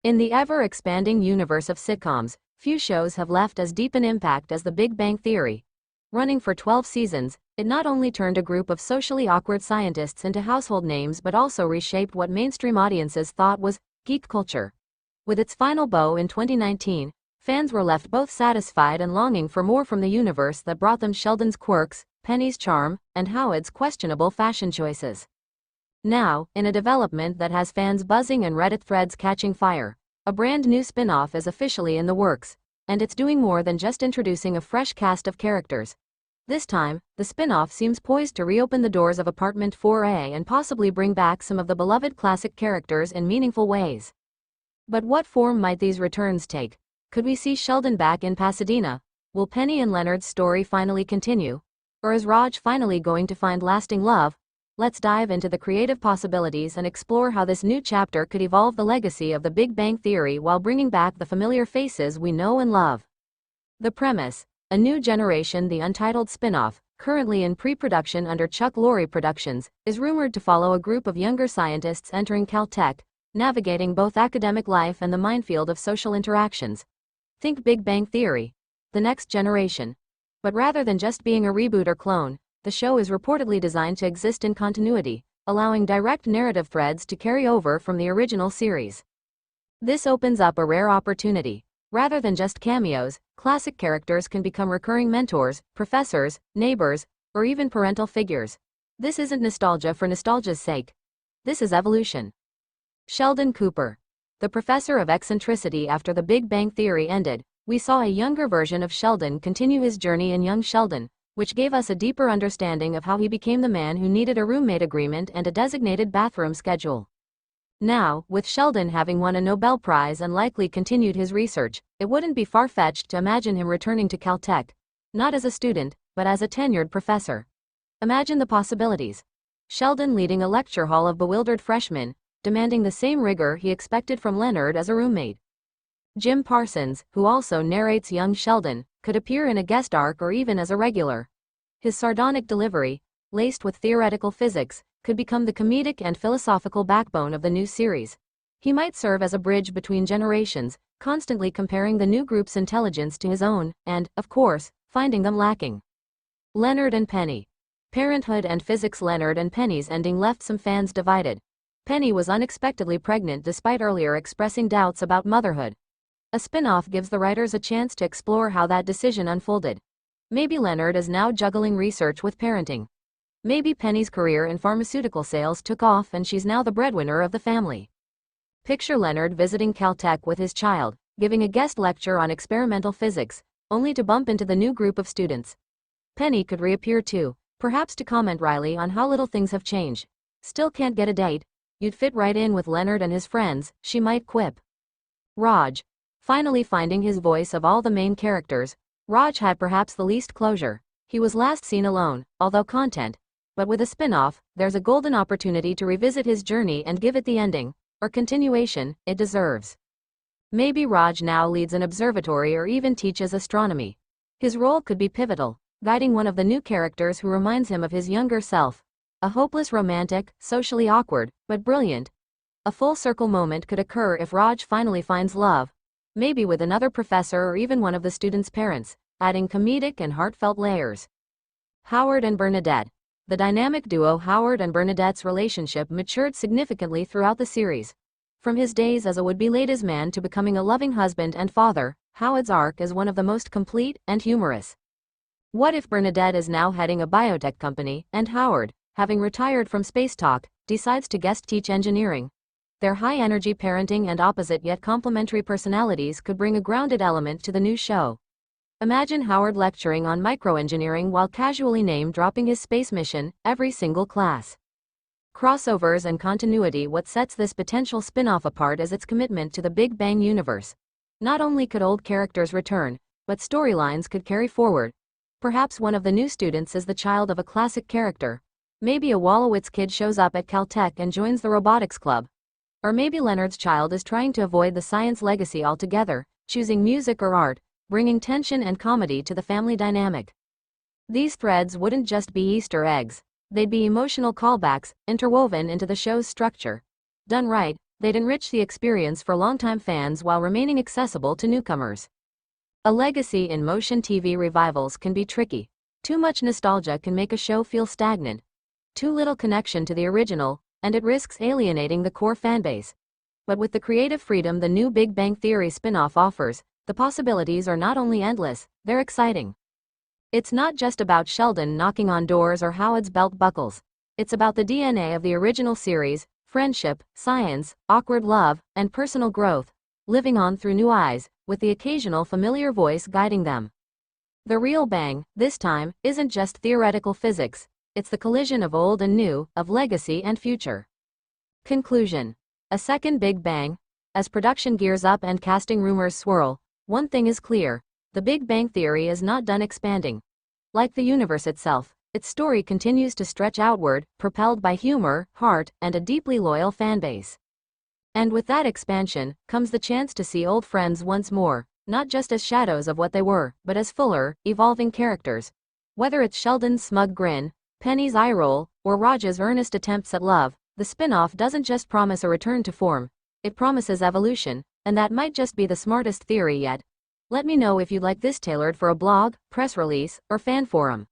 In the ever-expanding universe of sitcoms, few shows have left as deep an impact as The Big Bang Theory. Running for 12 seasons, it not only turned a group of socially awkward scientists into household names but also reshaped what mainstream audiences thought was geek culture. With its final bow in 2019, fans were left both satisfied and longing for more from the universe that brought them Sheldon's quirks, Penny's charm, and Howard's questionable fashion choices. Now, in a development that has fans buzzing and Reddit threads catching fire, a brand new spin-off is officially in the works, and it's doing more than just introducing a fresh cast of characters. This time, the spin-off seems poised to reopen the doors of Apartment 4A and possibly bring back some of the beloved classic characters in meaningful ways. But what form might these returns take? Could we see Sheldon back in Pasadena? Will Penny and Leonard's story finally continue? Or is Raj finally going to find lasting love? Let's dive into the creative possibilities and explore how this new chapter could evolve the legacy of The Big Bang Theory while bringing back the familiar faces we know and love. The premise: A New Generation, the untitled spin-off, currently in pre-production under Chuck Lorre Productions, is rumored to follow a group of younger scientists entering Caltech, navigating both academic life and the minefield of social interactions. Think Big Bang Theory, The Next Generation. But rather than just being a reboot or clone, the show is reportedly designed to exist in continuity, allowing direct narrative threads to carry over from the original series. This opens up a rare opportunity. Rather than just cameos, classic characters can become recurring mentors, professors, neighbors, or even parental figures. This isn't nostalgia for nostalgia's sake. This is evolution. Sheldon Cooper. The professor of eccentricity. After The Big Bang Theory ended, we saw a younger version of Sheldon continue his journey in Young Sheldon, which gave us a deeper understanding of how he became the man who needed a roommate agreement and a designated bathroom schedule. Now, with Sheldon having won a Nobel Prize and likely continued his research, it wouldn't be far-fetched to imagine him returning to Caltech, not as a student, but as a tenured professor. Imagine the possibilities. Sheldon leading a lecture hall of bewildered freshmen, demanding the same rigor he expected from Leonard as a roommate. Jim Parsons, who also narrates Young Sheldon, could appear in a guest arc or even as a regular. His sardonic delivery, laced with theoretical physics, could become the comedic and philosophical backbone of the new series. He might serve as a bridge between generations, constantly comparing the new group's intelligence to his own, and, of course, finding them lacking. Leonard and Penny. Parenthood and physics. Leonard and Penny's ending left some fans divided. Penny was unexpectedly pregnant despite earlier expressing doubts about motherhood. A spin-off gives the writers a chance to explore how that decision unfolded. Maybe Leonard is now juggling research with parenting. Maybe Penny's career in pharmaceutical sales took off and she's now the breadwinner of the family. Picture Leonard visiting Caltech with his child, giving a guest lecture on experimental physics, only to bump into the new group of students. Penny could reappear too, perhaps to comment wryly on how little things have changed. Still can't get a date? You'd fit right in with Leonard and his friends, she might quip. Raj. Finally finding his voice. Of all the main characters, Raj had perhaps the least closure. He was last seen alone, although content. But with a spin-off, there's a golden opportunity to revisit his journey and give it the ending, or continuation, it deserves. Maybe Raj now leads an observatory or even teaches astronomy. His role could be pivotal, guiding one of the new characters who reminds him of his younger self. A hopeless romantic, socially awkward, but brilliant. A full-circle moment could occur if Raj finally finds love. Maybe with another professor or even one of the students' parents, adding comedic and heartfelt layers. Howard and Bernadette. The dynamic duo Howard and Bernadette's relationship matured significantly throughout the series. From his days as a would-be ladies' man to becoming a loving husband and father, Howard's arc is one of the most complete and humorous. What if Bernadette is now heading a biotech company, and Howard, having retired from space talk, decides to guest teach engineering? Their high-energy parenting and opposite yet complementary personalities could bring a grounded element to the new show. Imagine Howard lecturing on microengineering while casually name-dropping his space mission every single class. Crossovers and continuity. What sets this potential spin-off apart is its commitment to the Big Bang universe. Not only could old characters return, but storylines could carry forward. Perhaps one of the new students is the child of a classic character. Maybe a Wolowitz kid shows up at Caltech and joins the robotics club. Or maybe Leonard's child is trying to avoid the science legacy altogether, choosing music or art, bringing tension and comedy to the family dynamic. These threads wouldn't just be Easter eggs, they'd be emotional callbacks, interwoven into the show's structure. Done right, they'd enrich the experience for longtime fans while remaining accessible to newcomers. A legacy in motion TV revivals can be tricky. Too much nostalgia can make a show feel stagnant. Too little connection to the original, and it risks alienating the core fanbase. But with the creative freedom the new Big Bang Theory spin-off offers, the possibilities are not only endless, they're exciting. It's not just about Sheldon knocking on doors or Howard's belt buckles. It's about the DNA of the original series, friendship, science, awkward love, and personal growth, living on through new eyes, with the occasional familiar voice guiding them. The real bang, this time, isn't just theoretical physics, it's the collision of old and new, of legacy and future. Conclusion. A second Big Bang. As production gears up and casting rumors swirl, one thing is clear: the Big Bang Theory is not done expanding. Like the universe itself, its story continues to stretch outward, propelled by humor, heart, and a deeply loyal fanbase. And with that expansion, comes the chance to see old friends once more, not just as shadows of what they were, but as fuller, evolving characters. Whether it's Sheldon's smug grin, Penny's eye roll, or Raj's earnest attempts at love, the spin-off doesn't just promise a return to form, it promises evolution, and that might just be the smartest theory yet. Let me know if you'd like this tailored for a blog, press release, or fan forum.